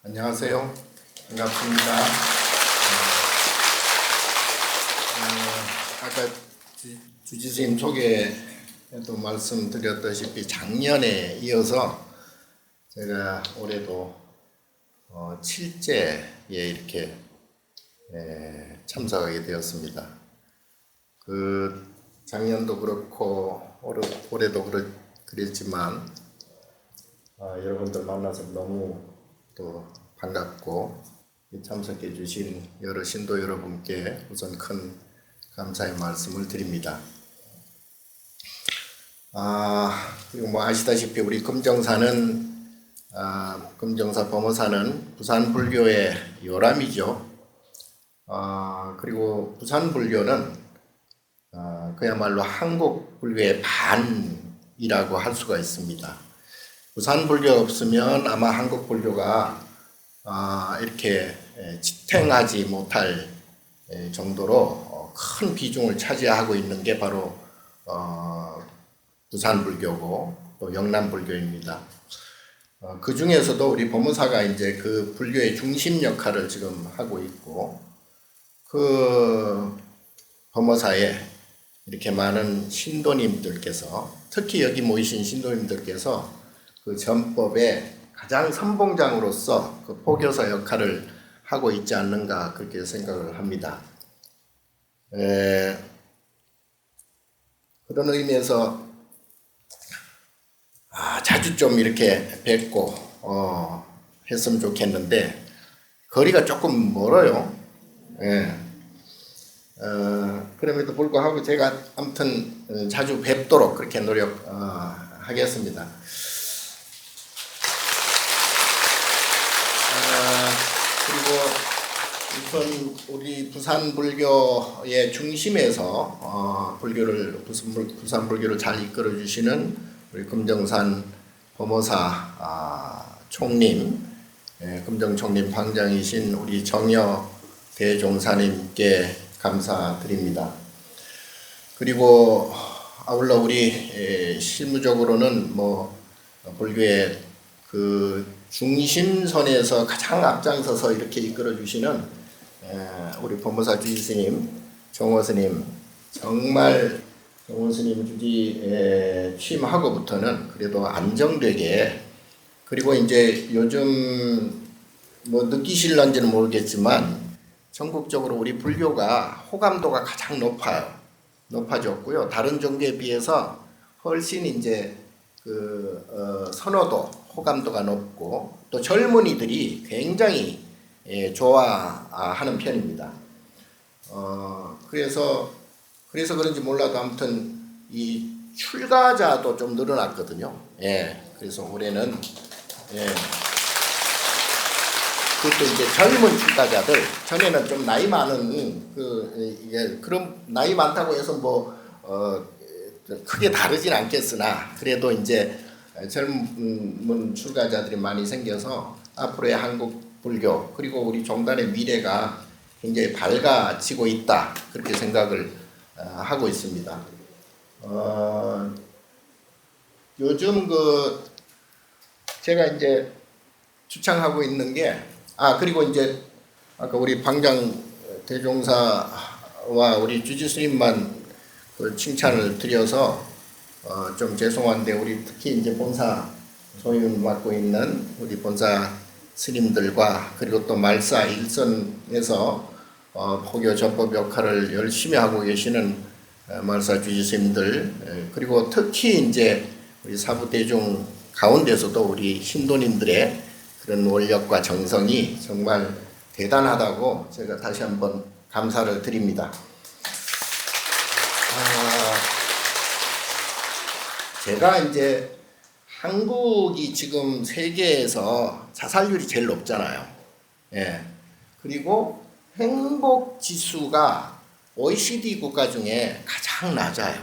안녕하세요. 반갑습니다. 아까 주지스님 소개에도 말씀드렸다시피 작년에 이어서 제가 올해도 7제에 이렇게 참석하게 되었습니다. 작년도 그렇고 올해도 그랬지만 여러분들 만나서 너무 또 반갑고 참석해 주신 여러 신도 여러분께 우선 큰 감사의 말씀을 드립니다. 그리고 아시다시피 우리 금정사는 금정사 범어사는 부산 불교의 요람이죠. 그리고 부산 불교는 그야말로 한국 불교의 반이라고 할 수가 있습니다. 부산 불교 없으면 아마 한국 불교가 이렇게 지탱하지 못할 정도로 큰 비중을 차지하고 있는 게 바로 부산 불교고 또 영남 불교입니다. 그 중에서도 우리 법무사가 이제 그 불교의 중심 역할을 지금 하고 있고, 그 법무사에 이렇게 많은 신도님들께서, 특히 여기 모이신 신도님들께서 그 전법의 가장 선봉장으로서 그 포교사 역할을 하고 있지 않는가 그렇게 생각을 합니다. 그런 의미에서 자주 좀 이렇게 뵙고 했으면 좋겠는데 거리가 조금 멀어요. 그럼에도 불구하고 제가 아무튼 자주 뵙도록 그렇게 노력하겠습니다. 그리고 우선 우리 부산 불교의 중심에서 부산 불교를 잘 이끌어 주시는 우리 금정산 법무사 총님, 금정총님 방장이신 우리 정여 대종사님께 감사드립니다. 그리고 아울러 우리 실무적으로는 불교의 그 중심선에서 가장 앞장서서 이렇게 이끌어 주시는 우리 법무사 주지스님, 정호스님, 정말 정호스님 주지 취임하고부터는 그래도 안정되게, 그리고 이제 요즘 느끼실런지는 모르겠지만 전국적으로 우리 불교가 호감도가 가장 높아졌고요. 다른 종교에 비해서 훨씬 이제 선호도, 호감도가 높고 또 젊은이들이 굉장히 좋아하는 편입니다. 그래서 그런지 몰라도 아무튼 이 출가자도 좀 늘어났거든요. 그래서 올해는 그것도 이제 젊은 출가자들, 전에는 좀 나이 많은 그런 나이 많다고 해서 크게 다르진 않겠으나 그래도 이제 젊은 출가자들이 많이 생겨서 앞으로의 한국 불교 그리고 우리 종단의 미래가 굉장히 밝아지고 있다 그렇게 생각을 하고 있습니다. 요즘 제가 이제 주창하고 있는 게 그리고 이제 아까 우리 방장 대종사와 우리 주지스님만 칭찬을 드려서 좀 죄송한데, 우리 특히 이제 본사 소임 맡고 있는 우리 본사 스님들과 그리고 또 말사 일선에서 포교 전법 역할을 열심히 하고 계시는 말사 주지스님들, 그리고 특히 이제 우리 사부 대중 가운데서도 우리 신도님들의 그런 원력과 정성이 정말 대단하다고 제가 다시 한번 감사를 드립니다. 제가 이제 한국이 지금 세계에서 자살률이 제일 높잖아요. 그리고 행복 지수가 OECD 국가 중에 가장 낮아요.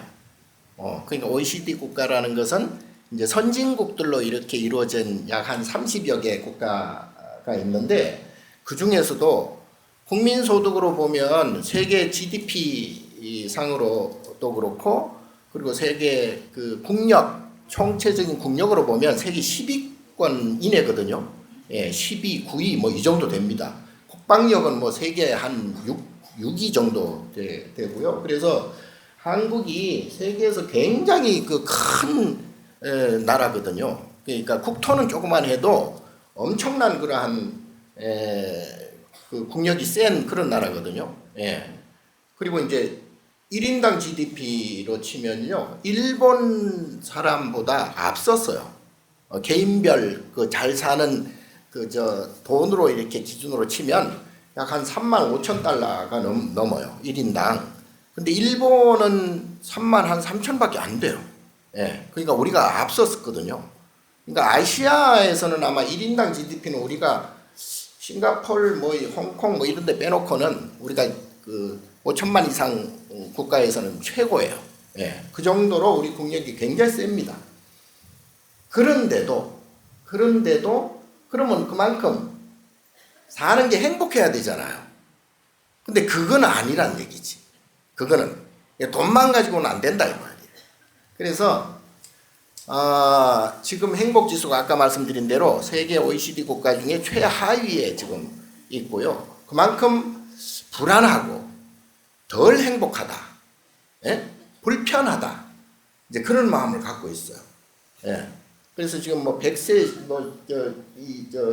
그러니까 OECD 국가라는 것은 이제 선진국들로 이렇게 이루어진 약 한 30여 개 국가가 있는데, 그 중에서도 국민 소득으로 보면 세계 GDP 상으로도 그렇고, 그리고 세계 국력, 총체적인 국력으로 보면 세계 10위권 이내거든요. 예, 12, 9위 뭐 이 정도 됩니다. 국방력은 뭐 세계 한 6위 정도 되고요. 그래서 한국이 세계에서 굉장히 그 큰 나라거든요. 그러니까 국토는 조그만 해도 엄청난 그러한 그 국력이 센 그런 나라거든요. 예. 그리고 이제 1인당 GDP로 치면요, 일본 사람보다 앞섰어요. 개인별 그 잘 사는 그 돈으로 이렇게 기준으로 치면 약 한 3만 5천 달러가 넘어요. 1인당. 근데 일본은 3만 한 3천밖에 안 돼요. 예. 그러니까 우리가 앞섰거든요. 그러니까 아시아에서는 아마 1인당 GDP는 우리가 싱가포르, 뭐 홍콩 뭐 이런 데 빼놓고는 우리가 그 5천만 이상 국가에서는 최고예요. 예. 그 정도로 우리 국력이 굉장히 셉니다. 그런데도 그러면 그만큼 사는 게 행복해야 되잖아요. 근데 그건 아니란 얘기지. 그거는 돈만 가지고는 안 된다 이 말이에요. 그래서 지금 행복지수가 아까 말씀드린 대로 세계 OECD 국가 중에 최하위에 지금 있고요. 그만큼 불안하고 덜 행복하다, 예? 불편하다, 이제 그런 마음을 갖고 있어요. 예. 그래서 지금 뭐 100세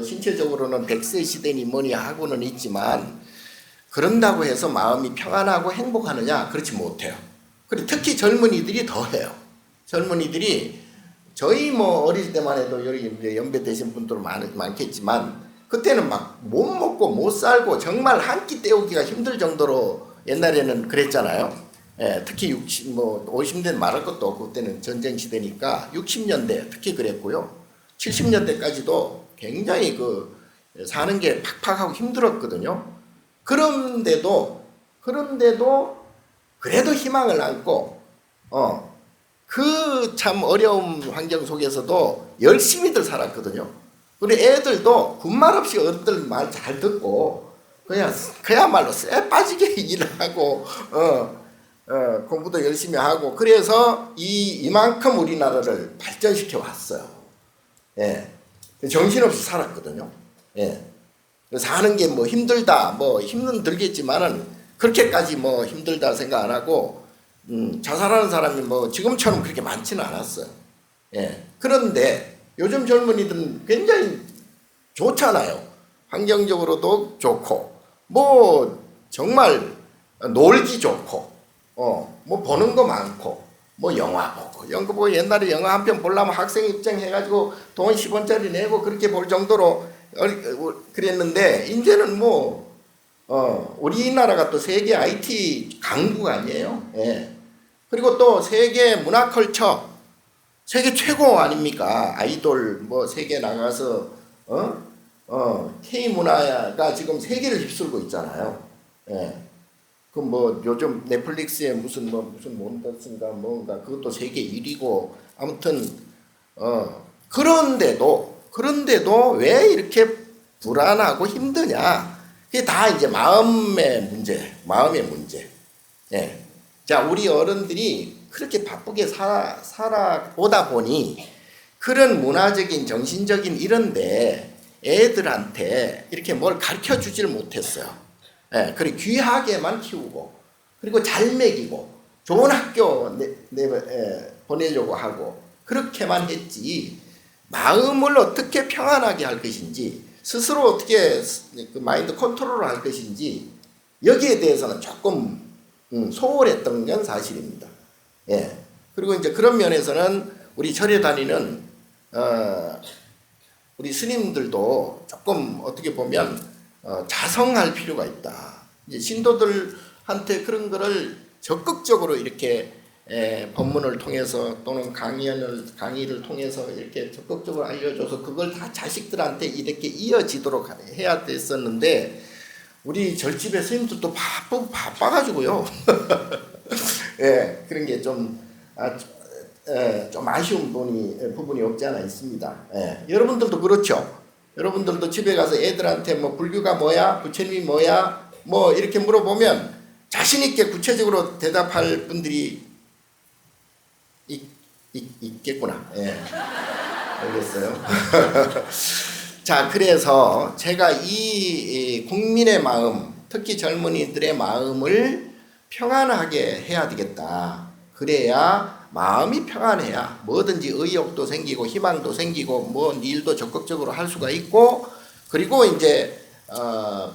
신체적으로는 100세 시대니 뭐니 하고는 있지만 그런다고 해서 마음이 평안하고 행복하느냐? 그렇지 못해요. 그리고 특히 젊은이들이 더해요. 젊은이들이 저희 뭐 어릴 때만 해도 여기 이제 연배 되신 분들 많겠지만 그때는 막 못 먹고 못 살고 정말 한 끼 때우기가 힘들 정도로 옛날에는 그랬잖아요. 예, 특히 50년대 말할 것도 없고 그때는 전쟁 시대니까 60년대 특히 그랬고요. 70년대까지도 굉장히 그 사는 게 팍팍하고 힘들었거든요. 그런데도 그래도 희망을 안고 그 참 어려운 환경 속에서도 열심히들 살았거든요. 우리 애들도 군말 없이 어른들 말 잘 듣고 그야말로 쎄 빠지게 일하고 공부도 열심히 하고 그래서 이만큼 우리나라를 발전시켜 왔어요. 예. 정신없이 살았거든요. 예. 사는 게 뭐 힘들다, 뭐 힘은 들겠지만은 그렇게까지 뭐 힘들다 생각 안 하고 자살하는 사람이 뭐 지금처럼 그렇게 많지는 않았어요. 예. 그런데 요즘 젊은이들은 굉장히 좋잖아요. 환경적으로도 좋고, 뭐 정말 놀기 좋고, 뭐 보는 거 많고, 뭐 영화 보고 옛날에 영화 한 편 보려면 학생 입장해가지고 돈 10원짜리 내고 그렇게 볼 정도로 그랬는데 이제는 뭐 우리나라가 또 세계 IT 강국 아니에요. 예. 그리고 또 세계 문화 컬처 세계 최고 아닙니까? 아이돌 뭐 세계 나가서 K 문화가 지금 세계를 휩쓸고 있잖아요. 예. 그 뭐 요즘 넷플릭스에 무슨 뭔가 그것도 세계 1위고 아무튼 그런데도 왜 이렇게 불안하고 힘드냐? 그게 다 이제 마음의 문제. 예. 자, 우리 어른들이 그렇게 바쁘게 살아보다 보니 그런 문화적인, 정신적인 이런데 애들한테 이렇게 뭘 가르쳐 주지를 못했어요. 예, 그리고 귀하게만 키우고, 그리고 잘 먹이고, 좋은 학교 보내려고 하고, 그렇게만 했지, 마음을 어떻게 평안하게 할 것인지, 스스로 어떻게 그 마인드 컨트롤을 할 것인지, 여기에 대해서는 조금 소홀했던 건 사실입니다. 예. 그리고 이제 그런 면에서는 우리 절에 다니는 우리 스님들도 조금 어떻게 보면 자성할 필요가 있다. 이제 신도들한테 그런 거를 적극적으로 이렇게 법문을 통해서 또는 강의를 통해서 이렇게 적극적으로 알려줘서 그걸 다 자식들한테 이렇게 이어지도록 해야 됐었는데 우리 절집의 스님들도 바빠가지고요. 예, 그런 게 좀 아쉬운 부분이 없지 않아 있습니다. 예, 여러분들도 그렇죠. 여러분들도 집에 가서 애들한테 뭐 불교가 뭐야, 부처님이 뭐야, 뭐 이렇게 물어보면 자신 있게 구체적으로 대답할 분들이 있겠구나. 예, 알겠어요. 자, 그래서 제가 이 국민의 마음, 특히 젊은이들의 마음을 평안하게 해야 되겠다. 그래야 마음이 평안해야 뭐든지 의욕도 생기고 희망도 생기고 뭐 일도 적극적으로 할 수가 있고, 그리고 이제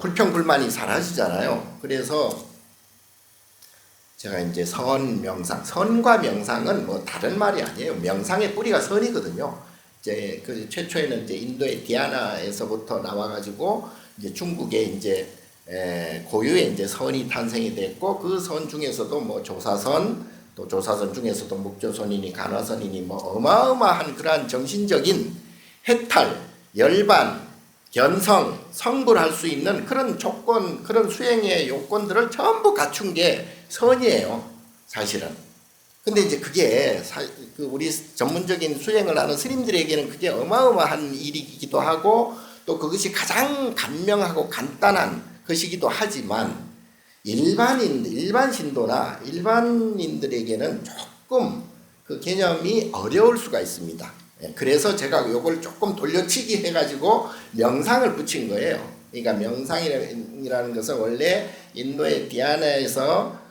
불평불만이 사라지잖아요. 그래서 제가 이제 선명상, 선과 명상은 뭐 다른 말이 아니에요. 명상의 뿌리가 선이거든요. 이제 그 최초에는 이제 인도의 디아나에서부터 나와가지고 이제 중국에 이제 고유의 이제 선이 탄생이 됐고, 그 선 중에서도 뭐 조사선, 또 조사선 중에서도 묵조선이니 간화선이니 뭐 어마어마한 그러한 정신적인 해탈, 열반, 견성, 성불할 수 있는 그런 조건, 그런 수행의 요건들을 전부 갖춘 게 선이에요, 사실은. 근데 이제 그게 우리 전문적인 수행을 하는 스님들에게는 그게 어마어마한 일이기도 하고, 또 그것이 가장 간명하고 간단한 것이기도 하지만, 일반 신도나 일반인들에게는 조금 그 개념이 어려울 수가 있습니다. 그래서 제가 요걸 조금 돌려치기 해가지고 명상을 붙인 거예요. 그러니까 명상이라는 것은 원래 인도의 디아나에서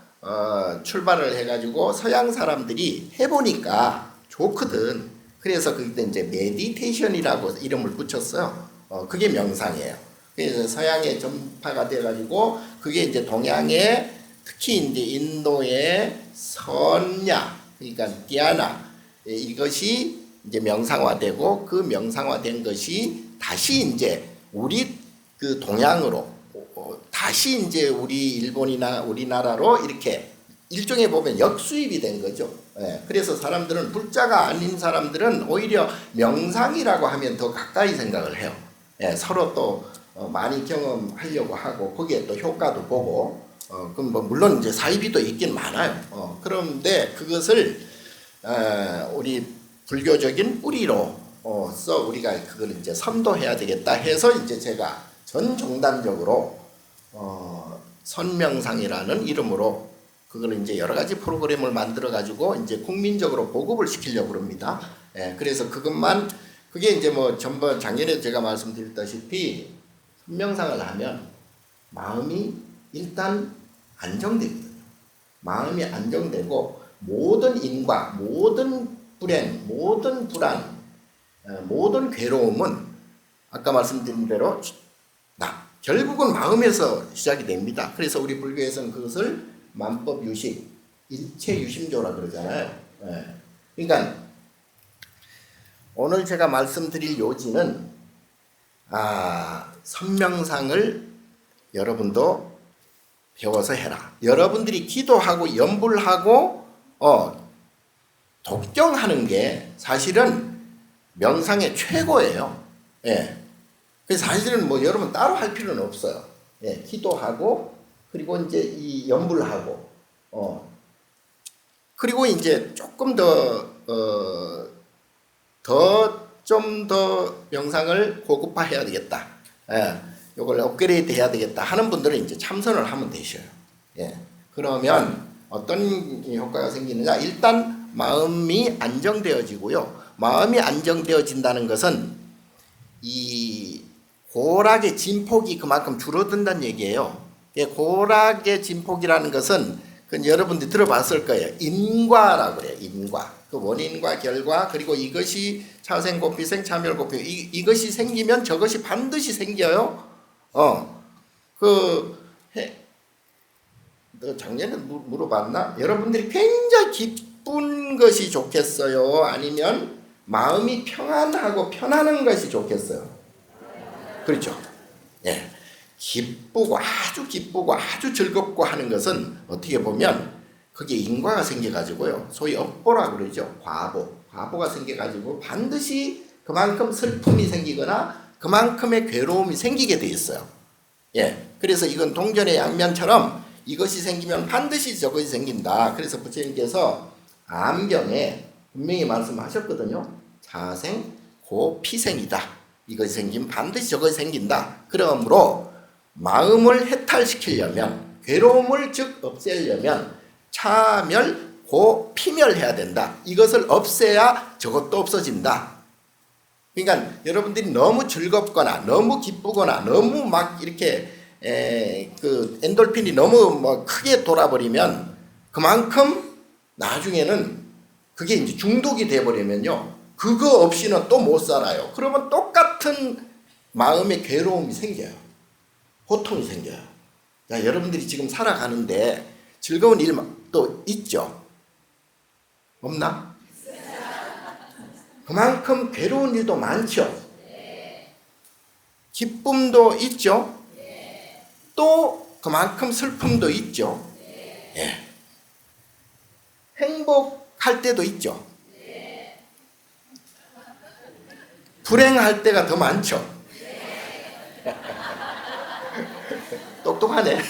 출발을 해가지고 서양 사람들이 해보니까 좋거든. 그래서 그때 이제 메디테이션이라고 이름을 붙였어요. 그게 명상이에요. 그래서 서양에 전파가 돼가지고 그게 이제 동양에, 특히 이제 인도의 선야, 그러니까 디아나, 이것이 이제 명상화되고, 그 명상화된 것이 다시 이제 우리 그 동양으로, 다시 이제 우리 일본이나 우리나라로 이렇게 일종의 보면 역수입이 된 거죠. 그래서 사람들은, 불자가 아닌 사람들은 오히려 명상이라고 하면 더 가까이 생각을 해요. 서로 또 많이 경험하려고 하고, 거기에 또 효과도 보고, 그럼 뭐 물론 이제 사이비도 있긴 많아요. 그런데 그것을 우리 불교적인 뿌리로서 우리가 그걸 이제 선도해야 되겠다 해서 이제 제가 전 종단적으로 선명상이라는 이름으로 그걸 이제 여러 가지 프로그램을 만들어 가지고 이제 국민적으로 보급을 시키려고 합니다. 그래서 그게 이제 뭐 전번 작년에 제가 말씀드렸다시피, 선명상을 하면 마음이 일단 안정되거든요. 마음이 안정되고 모든 인과, 모든 불행, 모든 불안, 모든 괴로움은 아까 말씀드린 대로 결국은 마음에서 시작이 됩니다. 그래서 우리 불교에서는 그것을 만법유식, 일체유심조라 그러잖아요. 그러니까 오늘 제가 말씀드릴 요지는 선명상을 여러분도 배워서 해라. 여러분들이 기도하고 염불하고 독경하는 게 사실은 명상의 최고예요. 그래서 사실은 뭐 여러분 따로 할 필요는 없어요. 기도하고, 그리고 이제 이 염불하고, 그리고 이제 조금 좀 더 명상을 고급화해야 되겠다. 요걸 업그레이드 해야 되겠다 하는 분들은 이제 참선을 하면 되셔요. 그러면 어떤 효과가 생기느냐? 일단 마음이 안정되어지고요. 마음이 안정되어진다는 것은 이 고락의 진폭이 그만큼 줄어든다는 얘기예요. 고락의 진폭이라는 것은 여러분들이 들어봤을 거예요. 인과라고 그래요. 인과. 그 원인과 결과, 그리고 이것이 차생고피생, 차멸고피, 이것이 생기면 저것이 반드시 생겨요. 너 작년에 물어봤나? 여러분들이 굉장히 기쁜 것이 좋겠어요? 아니면 마음이 평안하고 편안한 것이 좋겠어요? 그렇죠? 기쁘고 아주 즐겁고 하는 것은 어떻게 보면 그게 인과가 생겨가지고요. 소위 업보라 그러죠. 과보가 생겨가지고 반드시 그만큼 슬픔이 생기거나 그만큼의 괴로움이 생기게 돼 있어요. 그래서 이건 동전의 양면처럼 이것이 생기면 반드시 저것이 생긴다. 그래서 부처님께서 암경에 분명히 말씀하셨거든요. 자생, 고, 피생이다. 이것이 생기면 반드시 저것이 생긴다. 그러므로 마음을 해탈시키려면, 괴로움을 즉 없애려면 차멸, 고, 피멸해야 된다. 이것을 없애야 저것도 없어진다. 그러니까 여러분들이 너무 즐겁거나 너무 기쁘거나 너무 막 이렇게 그 엔돌핀이 너무 뭐 크게 돌아버리면 그만큼 나중에는 그게 이제 중독이 돼버리면요, 그거 없이는 또 못 살아요. 그러면 똑같은 마음의 괴로움이 생겨요. 고통이 생겨요. 자, 여러분들이 지금 살아가는데 즐거운 일도 있죠? 없나? 그만큼 괴로운 일도 많죠. 기쁨도 있죠. 또 그만큼 슬픔도 있죠. 예. 행복할 때도 있죠. 불행할 때가 더 많죠. 똑똑하네.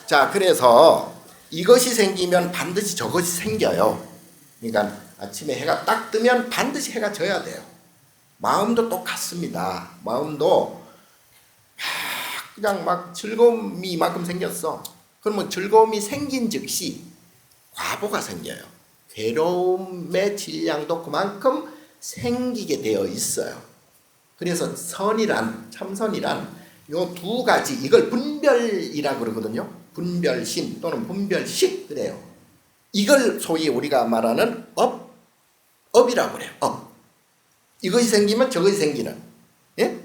자, 그래서 이것이 생기면 반드시 저것이 생겨요. 그러니까 아침에 해가 딱 뜨면 반드시 해가 져야 돼요. 마음도 똑같습니다. 마음도 그냥 막 즐거움이 이만큼 생겼어. 그러면 즐거움이 생긴 즉시 과보가 생겨요. 괴로움의 질량도 그만큼 생기게 되어 있어요. 그래서 선이란, 참선이란 요 두 가지, 이걸 분별이라고 그러거든요. 분별심 또는 분별식 그래요. 이걸 소위 우리가 말하는 업이라고 그래요. 업. 이것이 생기면 저것이 생기는. 예?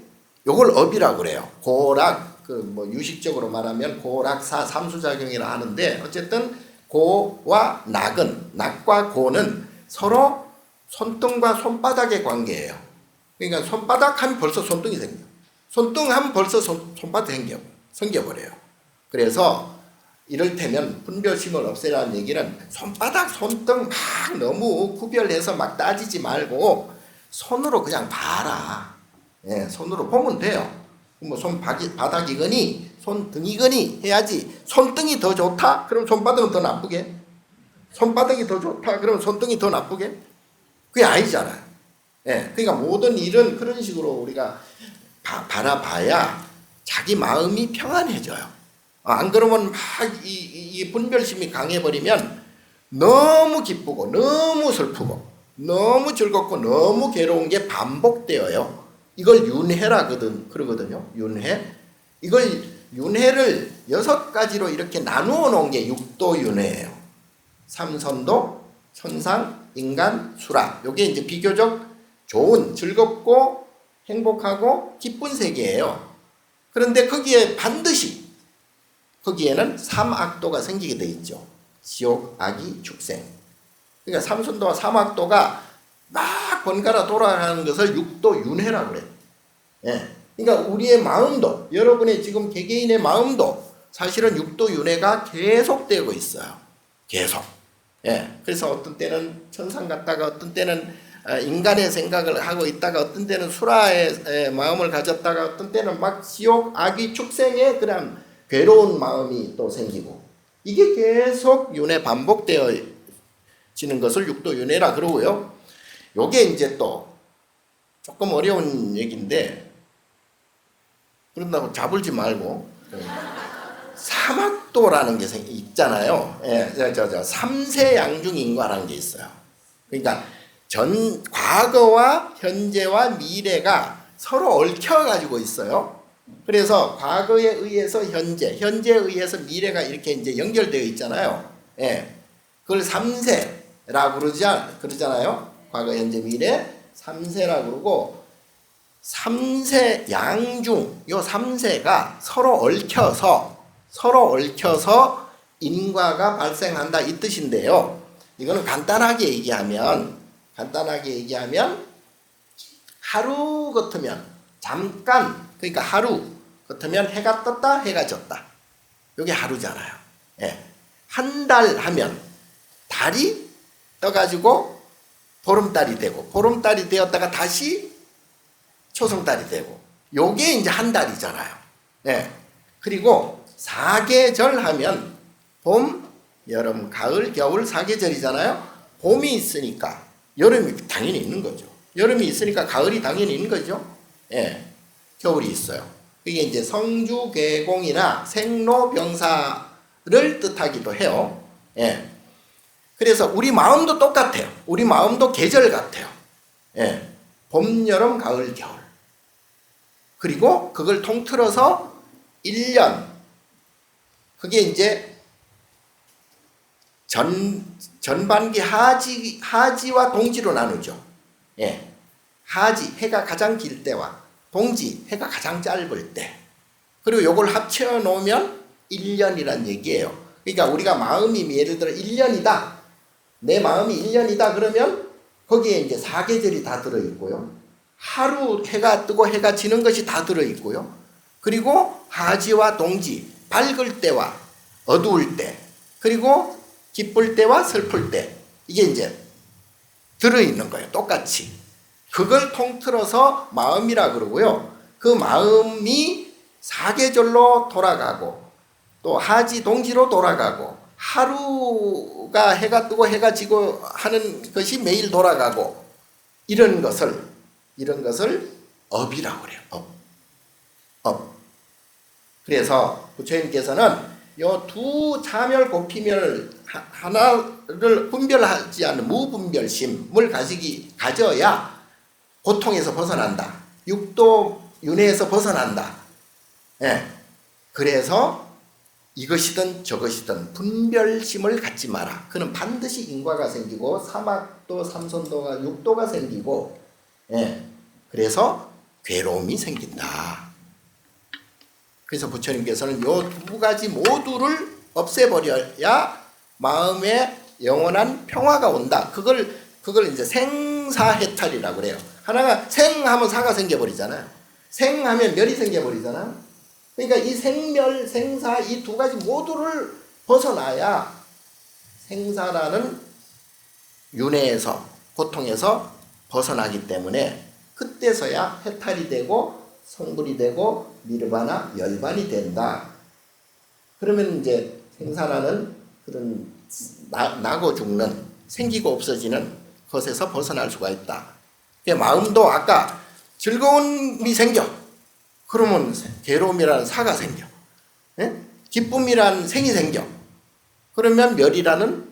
요걸 업이라고 그래요. 고락, 그 뭐 유식적으로 말하면 고락사 삼수작용이라 하는데, 어쨌든 고와 낙은, 낙과 고는 서로 손등과 손바닥의 관계예요. 그러니까 손바닥 하면 벌써 손등이 생겨. 손등 하면 벌써 손바닥이 생겨버려요. 그래서 이를테면 분별심을 없애라는 얘기는 손바닥, 손등 막 너무 구별해서 막 따지지 말고 손으로 그냥 봐라. 예, 손으로 보면 돼요. 뭐 손바닥이거니 손등이거니 해야지. 손등이 더 좋다? 그럼 손바닥은 더 나쁘게? 손바닥이 더 좋다? 그럼 손등이 더 나쁘게? 그게 아니잖아요. 예, 그러니까 모든 일은 그런 식으로 우리가 바라봐야 자기 마음이 평안해져요. 안 그러면 막 이 분별심이 강해버리면 너무 기쁘고 너무 슬프고 너무 즐겁고 너무 괴로운 게 반복되어요. 이걸 윤회라 그러거든요. 윤회. 이걸 윤회를 6가지로 이렇게 나누어 놓은 게 육도윤회예요. 삼선도, 천상, 인간, 수락. 요게 이제 비교적 좋은, 즐겁고 행복하고 기쁜 세계예요. 그런데 거기에 반드시 거기에는 삼악도가 생기게 돼 있죠. 지옥, 악의, 축생. 그러니까 삼선도와 삼악도가 막 번갈아 돌아가는 것을 육도윤회라고 그래요. 예. 그러니까 우리의 마음도, 여러분의 지금 개개인의 마음도 사실은 육도윤회가 계속되고 있어요. 계속. 예. 그래서 어떤 때는 천상 갔다가 어떤 때는 인간의 생각을 하고 있다가 어떤 때는 수라의 마음을 가졌다가 어떤 때는 막 지옥, 악의, 축생의 그런 괴로운 마음이 또 생기고, 이게 계속 윤회 반복되어지는 것을 육도윤회라 그러고요. 요게 이제 또 조금 어려운 얘기인데, 그런다고 잡을지 말고 사막도라는 게 있잖아요. 예, 삼세양중인과라는 게 있어요. 그러니까 과거와 현재와 미래가 서로 얽혀가지고 있어요. 그래서 과거에 의해서 현재에 의해서 미래가 이렇게 이제 연결되어 있잖아요. 예, 그걸 삼세라고 그러잖아요. 과거, 현재, 미래, 삼세라고 그러고, 삼세 양중, 요 삼세가 서로 얽혀서 인과가 발생한다 이 뜻인데요. 이거는 간단하게 얘기하면 하루 같으면 잠깐, 그러니까 하루 같으면 해가 떴다 해가 졌다, 이게 하루잖아요. 예. 한 달 하면 달이 떠가지고 보름달이 되고, 보름달이 되었다가 다시 초승달이 되고, 요게 이제 한 달이잖아요. 예. 그리고 사계절 하면 봄, 여름, 가을, 겨울 사계절이잖아요. 봄이 있으니까 여름이 당연히 있는 거죠. 여름이 있으니까 가을이 당연히 있는 거죠. 예. 겨울이 있어요. 그게 이제 성주괴공이나 생로병사를 뜻하기도 해요. 예. 그래서 우리 마음도 똑같아요. 우리 마음도 계절 같아요. 예. 봄, 여름, 가을, 겨울. 그리고 그걸 통틀어서 1년. 그게 이제 전반기 하지와 동지로 나누죠. 예. 하지, 해가 가장 길 때와 동지, 해가 가장 짧을 때. 그리고 요걸 합쳐 놓으면 1년이란 얘기예요. 그러니까 우리가 마음이 예를 들어 1년이다. 내 마음이 1년이다 그러면 거기에 이제 사계절이 다 들어있고요. 하루 해가 뜨고 해가 지는 것이 다 들어있고요. 그리고 하지와 동지, 밝을 때와 어두울 때, 그리고 기쁠 때와 슬플 때, 이게 이제 들어있는 거예요. 똑같이. 그걸 통틀어서 마음이라 그러고요. 그 마음이 사계절로 돌아가고 또 하지 동지로 돌아가고 하루가 해가 뜨고 해가 지고 하는 것이 매일 돌아가고 이런 것을 업이라고 그래요. 업. 그래서 부처님께서는 요 두 자멸 고피멸 하나를 분별하지 않는 무분별심을 가져야 고통에서 벗어난다. 육도 윤회에서 벗어난다. 예. 그래서 이것이든 저것이든 분별심을 갖지 마라. 그는 반드시 인과가 생기고 사막도 삼선도가 육도가 생기고, 예. 그래서 괴로움이 생긴다. 그래서 부처님께서는 이 두 가지 모두를 없애버려야 마음에 영원한 평화가 온다. 그걸 이제 생사해탈이라고 그래요. 하나가 생하면 사가 생겨버리잖아요. 생하면 멸이 생겨버리잖아요. 그러니까 이 생멸, 생사 이 두 가지 모두를 벗어나야 생사라는 윤회에서 고통에서 벗어나기 때문에 그때서야 해탈이 되고 성불이 되고 니르바나 열반이 된다. 그러면 이제 생사라는 그런 나고 죽는 생기고 없어지는 것에서 벗어날 수가 있다. 마음도 아까 즐거움이 생겨. 그러면 괴로움이라는 사가 생겨. 예? 기쁨이라는 생이 생겨. 그러면 멸이라는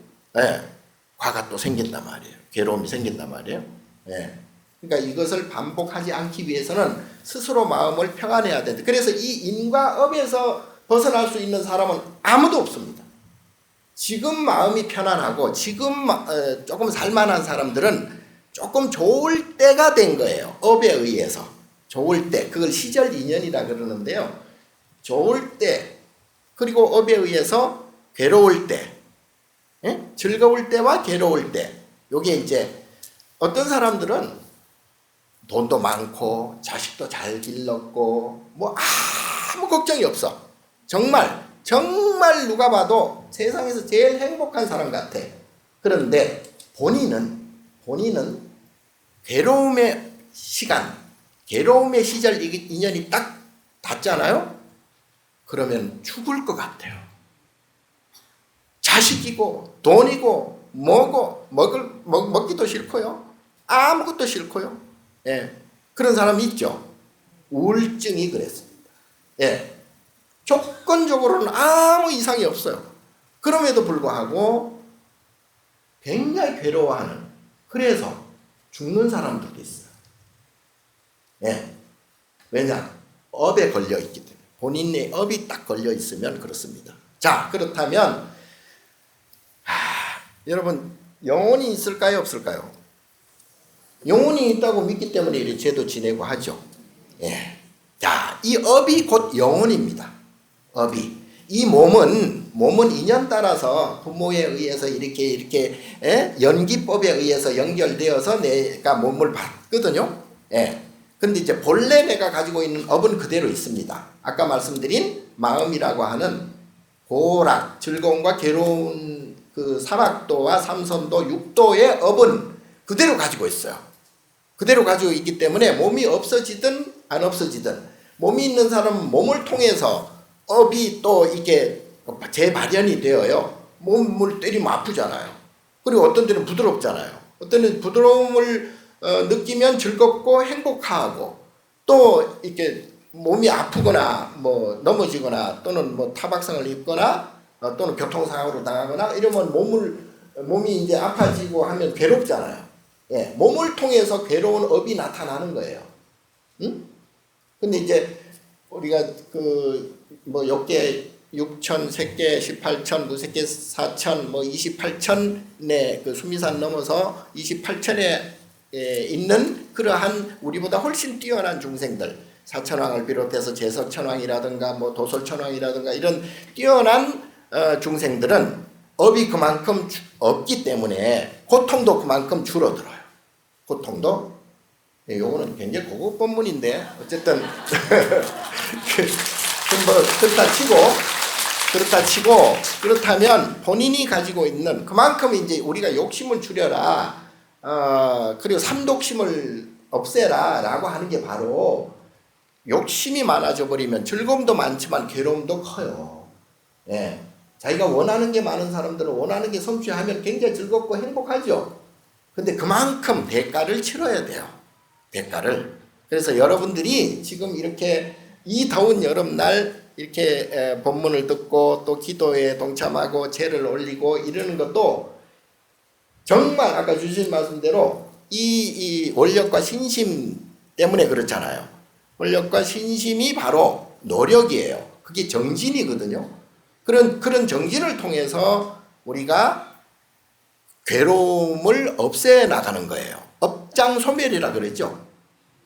과가 또 생긴단 말이에요. 괴로움이 생긴단 말이에요. 예. 그러니까 이것을 반복하지 않기 위해서는 스스로 마음을 평안해야 된다. 그래서 이 인과 업에서 벗어날 수 있는 사람은 아무도 없습니다. 지금 마음이 편안하고 지금 조금 살만한 사람들은 조금 좋을 때가 된 거예요. 업에 의해서. 좋을 때. 그걸 시절 인연이라 그러는데요. 좋을 때 그리고 업에 의해서 괴로울 때, 즐거울 때와 괴로울 때. 요게 이제 어떤 사람들은 돈도 많고 자식도 잘 길렀고 뭐 아무 걱정이 없어. 정말 누가 봐도 세상에서 제일 행복한 사람 같아. 그런데 본인은 괴로움의 시간, 괴로움의 시절 인연이 딱 닿잖아요. 그러면 죽을 것 같아요. 자식이고 돈이고 뭐고 먹기도 싫고요. 아무것도 싫고요. 예. 그런 사람이 있죠. 우울증이 그랬습니다. 예. 조건적으로는 아무 이상이 없어요. 그럼에도 불구하고 굉장히 괴로워하는, 그래서 죽는 사람들도 있어요. 예. 왜냐? 업에 걸려 있기 때문에. 본인의 업이 딱 걸려 있으면 그렇습니다. 자, 그렇다면 여러분 영혼이 있을까요, 없을까요? 영혼이 있다고 믿기 때문에 이렇게 죄도 지내고 하죠. 예. 자, 이 업이 곧 영혼입니다. 업이. 이 몸은 인연 따라서 부모에 의해서 이렇게 연기법에 의해서 연결되어서 내가 몸을 받거든요. 예. 근데 이제 본래 내가 가지고 있는 업은 그대로 있습니다. 아까 말씀드린 마음이라고 하는 고락, 즐거움과 괴로운 그 사막도와 삼선도, 육도의 업은 그대로 가지고 있어요. 그대로 가지고 있기 때문에 몸이 없어지든 안 없어지든 몸이 있는 사람은 몸을 통해서 업이 또 이게 재발현이 되어요. 몸을 때리면 아프잖아요. 그리고 어떤 데는 부드럽잖아요. 어떤 데는 부드러움을 느끼면 즐겁고 행복하고, 또 이렇게 몸이 아프거나 뭐 넘어지거나 또는 뭐 타박상을 입거나 또는 교통사고로 당하거나 이러면 몸이 이제 아파지고 하면 괴롭잖아요. 예, 몸을 통해서 괴로운 업이 나타나는 거예요. 응? 근데 이제 우리가 뭐 엽계 6천, 색계 18천, 무색계 4천, 뭐 28천의 그 수미산 넘어서 28천에 있는 그러한 우리보다 훨씬 뛰어난 중생들, 사천왕을 비롯해서 제석천왕이라든가 뭐 도솔천왕이라든가 이런 뛰어난 중생들은 업이 그만큼 없기 때문에 고통도 그만큼 줄어들어요. 고통도. 요거는 굉장히 고급 본문인데 어쨌든 뭐 그렇다 치고 그렇다면 본인이 가지고 있는 그만큼 이제 우리가 욕심을 줄여라, 그리고 삼독심을 없애라 라고 하는 게 바로 욕심이 많아져 버리면 즐거움도 많지만 괴로움도 커요. 예. 자기가 원하는 게 많은 사람들은 원하는 게 성취하면 굉장히 즐겁고 행복하죠. 근데 그만큼 대가를 치러야 돼요. 대가를. 그래서 여러분들이 지금 이렇게 이 더운 여름날 이렇게 본문을 듣고 또 기도에 동참하고 제를 올리고 이러는 것도 정말 아까 주신 말씀대로 이 원력과 신심 때문에 그렇잖아요. 원력과 신심이 바로 노력이에요. 그게 정진이거든요. 그런 정진을 통해서 우리가 괴로움을 없애 나가는 거예요. 업장소멸이라 그러죠.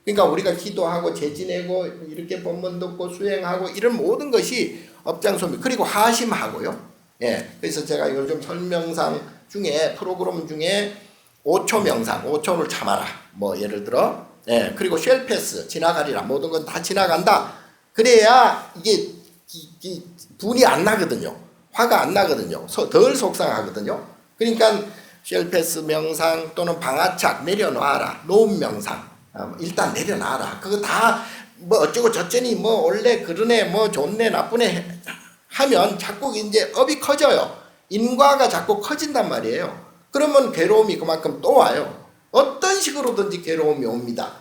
그러니까 우리가 기도하고 제 지내고 이렇게 본문 듣고 수행하고 이런 모든 것이 업장소멸, 그리고 하심하고요. 예, 그래서 제가 요즘 설명상 중에 프로그램 중에 5초 명상, 5초를 참아라. 뭐 예를 들어, 예, 그리고 쉘패스 지나가리라. 모든 건 다 지나간다. 그래야 이게 분이 안 나거든요. 화가 안 나거든요. 덜 속상하거든요. 그러니까 쉘패스 명상 또는 방아착 내려놔라. 노음 명상. 일단 내려놔라. 그거 다 뭐 어쩌고 저쩌니 뭐 원래 그러네 뭐 좋네 나쁘네 하면 자꾸 이제 업이 커져요. 인과가 자꾸 커진단 말이에요. 그러면 괴로움이 그만큼 또 와요. 어떤 식으로든지 괴로움이 옵니다.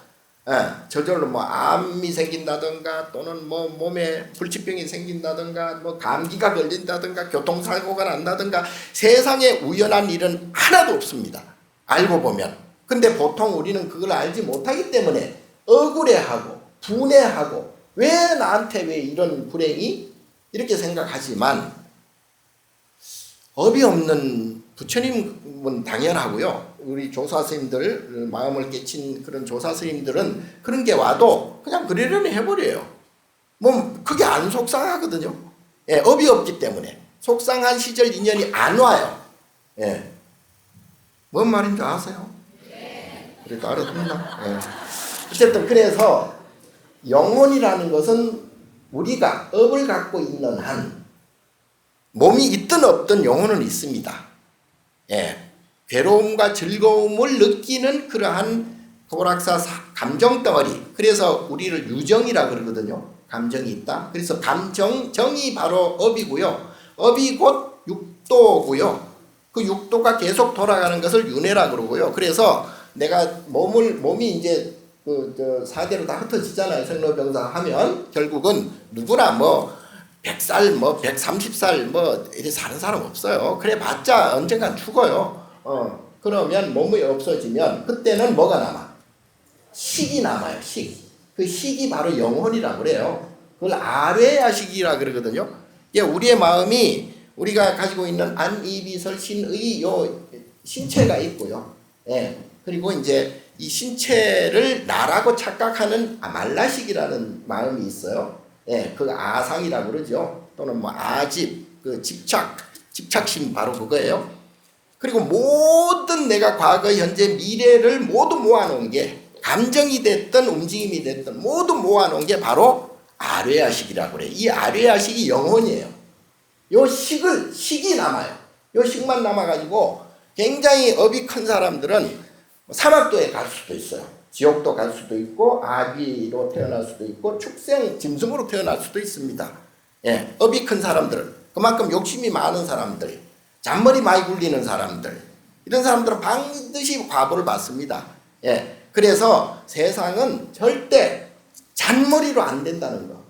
저절로 뭐 암이 생긴다든가 또는 뭐 몸에 불치병이 생긴다든가 뭐 감기가 걸린다든가 교통사고가 난다든가 세상에 우연한 일은 하나도 없습니다. 알고 보면. 근데 보통 우리는 그걸 알지 못하기 때문에 억울해하고 분해하고 왜 나한테 왜 이런 불행이 이렇게 생각하지만 업이 없는 부처님은 당연하고요. 우리 조사 스님들 마음을 깨친 그런 조사 스님들은 그런 게 와도 그냥 그러려니 해버려요. 뭐 그게 안 속상하거든요. 예, 업이 없기 때문에 속상한 시절 인연이 안 와요. 예, 뭔 말인지 아세요? 그래도 알아듣나? 예. 어쨌든 그래서 영혼이라는 것은 우리가 업을 갖고 있는 한 몸이 있든 없든 영혼은 있습니다. 예. 괴로움과 즐거움을 느끼는 그러한 도락사 감정 덩어리. 그래서 우리를 유정이라 그러거든요. 감정이 있다. 그래서 정이 바로 업이고요. 업이 곧 육도고요. 그 육도가 계속 돌아가는 것을 윤회라 그러고요. 그래서 내가 몸이 이제 사대로 다 흩어지잖아요. 생로병사 하면 결국은 누구나 뭐 100살 뭐 130살 뭐 이렇게 사는 사람 없어요. 그래 봤자 언젠간 죽어요. 그러면 몸이 없어지면 그때는 뭐가 남아? 식이 남아요. 그 식이 바로 영혼이라고 그래요. 그걸 아뢰야식이라 그러거든요. 우리의 마음이 우리가 가지고 있는 안, 이, 비, 설, 신의 요 신체가 있고요. 예. 그리고 이제 이 신체를 나라고 착각하는 말라식이라는 마음이 있어요. 예, 그 아상이라고 그러죠. 또는 뭐 아집, 그 집착심 바로 그거예요. 그리고 모든 내가 과거, 현재, 미래를 모두 모아놓은 게 감정이 됐든 움직임이 됐든 모두 모아놓은 게 바로 아뢰야식이라고 그래요. 이 아뢰야식이 영혼이에요. 요 식이 남아요. 요 식만 남아가지고 굉장히 업이 큰 사람들은 사막도에 갈 수도 있어요. 지옥도 갈 수도 있고 아비로 태어날 수도 있고 축생 짐승으로 태어날 수도 있습니다. 예, 업이 큰 사람들, 그만큼 욕심이 많은 사람들, 잔머리 많이 굴리는 사람들, 이런 사람들은 반드시 과보를 받습니다. 예, 그래서 세상은 절대 잔머리로 안 된다는 거.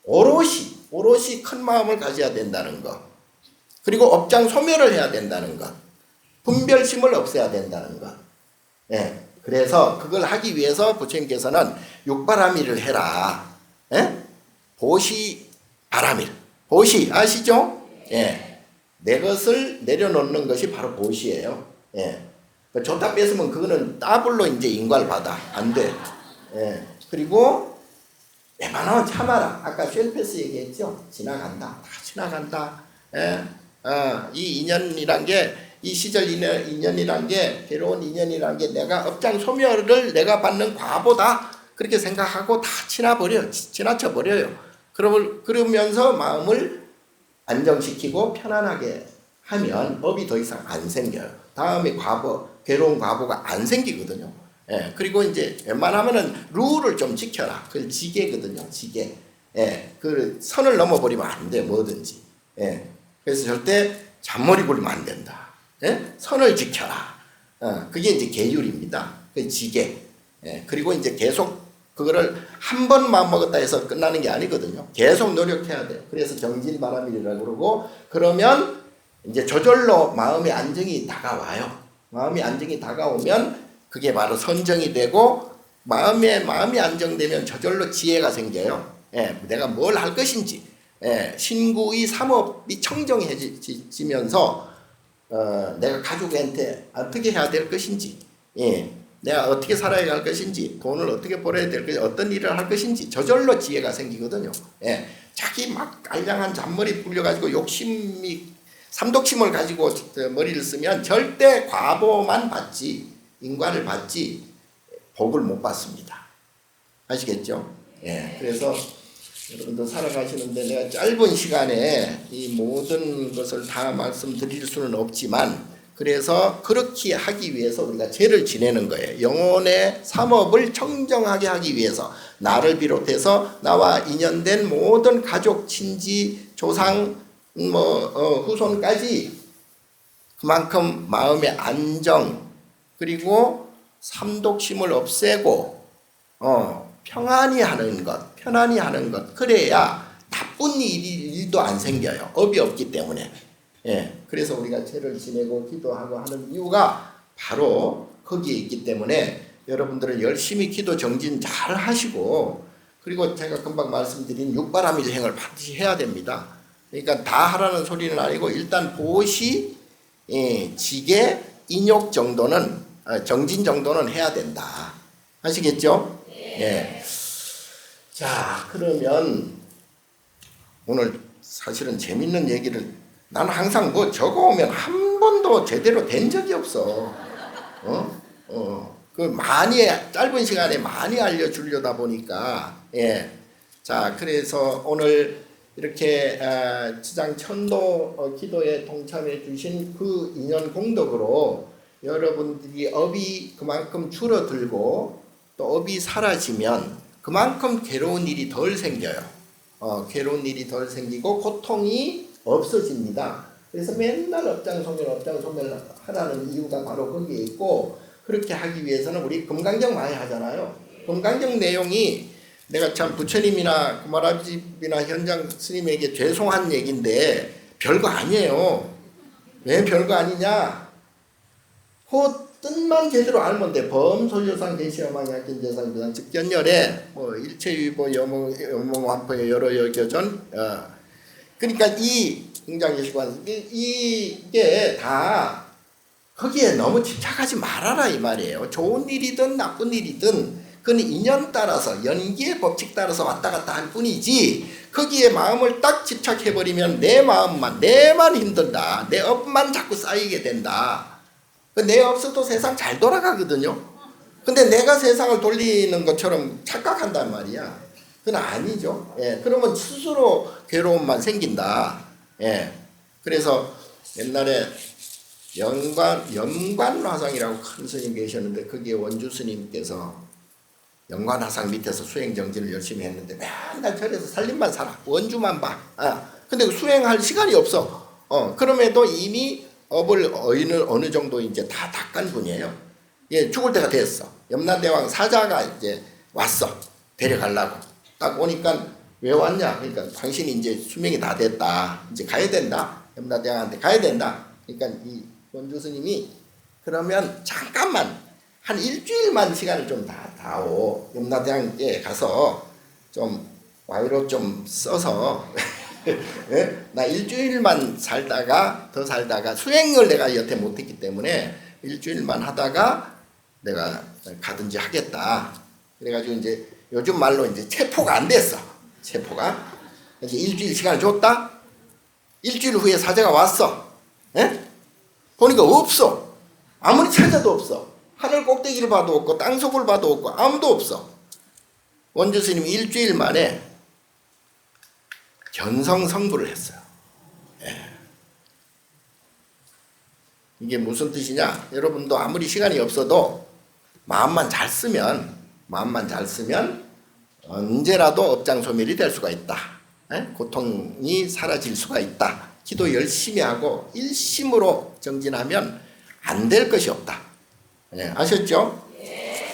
오롯이 큰 마음을 가져야 된다는 거. 그리고 업장 소멸을 해야 된다는 것. 분별심을 없애야 된다는 것. 예. 그래서 그걸 하기 위해서 부처님께서는 육바라밀을 해라. 예? 보시 바라밀. 보시 아시죠? 예. 내 것을 내려놓는 것이 바로 보시예요. 예. 줬다 뺏으면 그거는 더블로 이제 인과를 받아. 안 돼. 예. 그리고 웬만하면 참아라. 아까 쉘패스 얘기했죠? 지나간다. 다 지나간다. 예. 이 인연이란 게, 이 시절 인연이란 게, 괴로운 인연이란 게 내가 업장 소멸을 내가 받는 과보다 그렇게 생각하고 다 지나쳐버려요. 그러면서 마음을 안정시키고 편안하게 하면 법이 더 이상 안 생겨요. 다음에 괴로운 과보가 안 생기거든요. 예, 그리고 이제 웬만하면은 룰을 좀 지켜라. 그 지게거든요, 지게. 예, 그 선을 넘어버리면 안 돼, 뭐든지. 예, 그래서 절대 잔머리 굴리면 안 된다. 예, 선을 지켜라. 그게 이제 계율입니다. 그 지게. 예, 그리고 이제 계속 그거를 한 번 마음먹었다 해서 끝나는 게 아니거든요. 계속 노력해야 돼요. 그래서 정진바람이라고 그러고, 그러면 이제 저절로 마음의 안정이 다가와요. 마음이 안정이 다가오면 그게 바로 선정이 되고, 마음이 안정되면 저절로 지혜가 생겨요. 예, 내가 뭘 할 것인지, 예, 신구의 삼업이 청정해지면서 내가 가족한테 어떻게 해야 될 것인지, 예, 내가 어떻게 살아야 할 것인지, 돈을 어떻게 벌어야 될 것인지, 어떤 일을 할 것인지 저절로 지혜가 생기거든요. 예, 자기 막 알량한 잔머리 불려가지고 욕심이 삼독심을 가지고 머리를 쓰면 절대 과보만 받지, 인과를 받지 복을 못 받습니다. 아시겠죠? 예. 그래서 여러분도 살아가시는데 내가 짧은 시간에 이 모든 것을 다 말씀드릴 수는 없지만, 그래서 그렇게 하기 위해서 우리가 죄를 지내는 거예요. 영혼의 삼업을 청정하게 하기 위해서 나를 비롯해서 나와 인연된 모든 가족, 친지, 조상, 후손까지 그만큼 마음의 안정, 그리고 삼독심을 없애고 편안히 하는 것. 그래야 나쁜 일도 안 생겨요. 업이 없기 때문에. 예, 그래서 우리가 죄를 지내고 기도하고 하는 이유가 바로 거기에 있기 때문에 여러분들은 열심히 기도 정진 잘 하시고, 그리고 제가 금방 말씀드린 육바라밀 행을 반드시 해야 됩니다. 그러니까 다 하라는 소리는 아니고 일단 보시, 지게, 인욕 정도는, 정진 정도는 해야 된다. 아시겠죠? 예. 자, 그러면 오늘 사실은 재밌는 얘기를, 나는 항상 뭐 적어오면 한 번도 제대로 된 적이 없어. 그 많이 짧은 시간에 많이 알려주려다 보니까, 예. 자, 그래서 오늘 이렇게 지장 천도 기도에 동참해 주신 그 인연 공덕으로 여러분들이 업이 그만큼 줄어들고 또 업이 사라지면 그만큼 괴로운 일이 덜 생겨요. 괴로운 일이 덜 생기고 고통이 없어집니다. 그래서 맨날 업장소멸 하라는 이유가 바로 거기에 있고, 그렇게 하기 위해서는 우리 금강경 많이 하잖아요. 금강경 내용이 내가 참 부처님이나 구마라집이나 현장 스님에게 죄송한 얘기인데 별거 아니에요. 왜 별거 아니냐? 그 뜻만 제대로 알면 돼. 범소유상 대시어망약견재상 비상 즉견열에 일체유보 여몽환포의 여러 여겨전. 그러니까 이 ing장예시관 이게 다 거기에 너무 집착하지 말아라 이 말이에요. 좋은 일이든 나쁜 일이든 그건 인연 따라서, 연기의 법칙 따라서 왔다 갔다 할 뿐이지, 거기에 마음을 딱 집착해버리면 내만 힘든다. 내 업만 자꾸 쌓이게 된다. 내 없어도 세상 잘 돌아가거든요. 근데 내가 세상을 돌리는 것처럼 착각한단 말이야. 그건 아니죠. 예, 그러면 스스로 괴로움만 생긴다. 예, 그래서 옛날에 연관화상이라고 큰 스님 계셨는데, 거기에 원주 스님께서 연관화상 밑에서 수행정진을 열심히 했는데 맨날 절에서 살림만 살아. 원주만 봐. 근데 수행할 시간이 없어. 그럼에도 이미 업을 어느 정도 이제 다 닦은 분이에요. 예, 죽을 때가 됐어. 염라대왕 사자가 이제 왔어. 데려가려고. 딱 오니까 왜 왔냐? 그러니까 당신이 이제 수명이 다 됐다. 이제 가야 된다. 염라대왕한테 가야 된다. 그러니까 이 원주 스님이 그러면 잠깐만 한 일주일만 시간을 좀 다오. 염라대왕께 가서 좀 와이로 좀 써서 예? 나 일주일만 살다가 더 살다가 수행을 내가 여태 못했기 때문에 일주일만 하다가 내가 가든지 하겠다. 그래가지고 이제 요즘 말로 이제 체포가 안 됐어. 체포가 이제 일주일 시간을 줬다. 일주일 후에 사제가 왔어. 예? 보니까 없어. 아무리 찾아도 없어. 하늘 꼭대기를 봐도 없고 땅속을 봐도 없고 아무도 없어. 원주 스님이 일주일 만에 견성성불을 했어요. 예. 이게 무슨 뜻이냐? 여러분도 아무리 시간이 없어도 마음만 잘 쓰면 언제라도 업장소멸이 될 수가 있다. 예? 고통이 사라질 수가 있다. 기도 열심히 하고 일심으로 정진하면 안 될 것이 없다. 예, 아셨죠? 네.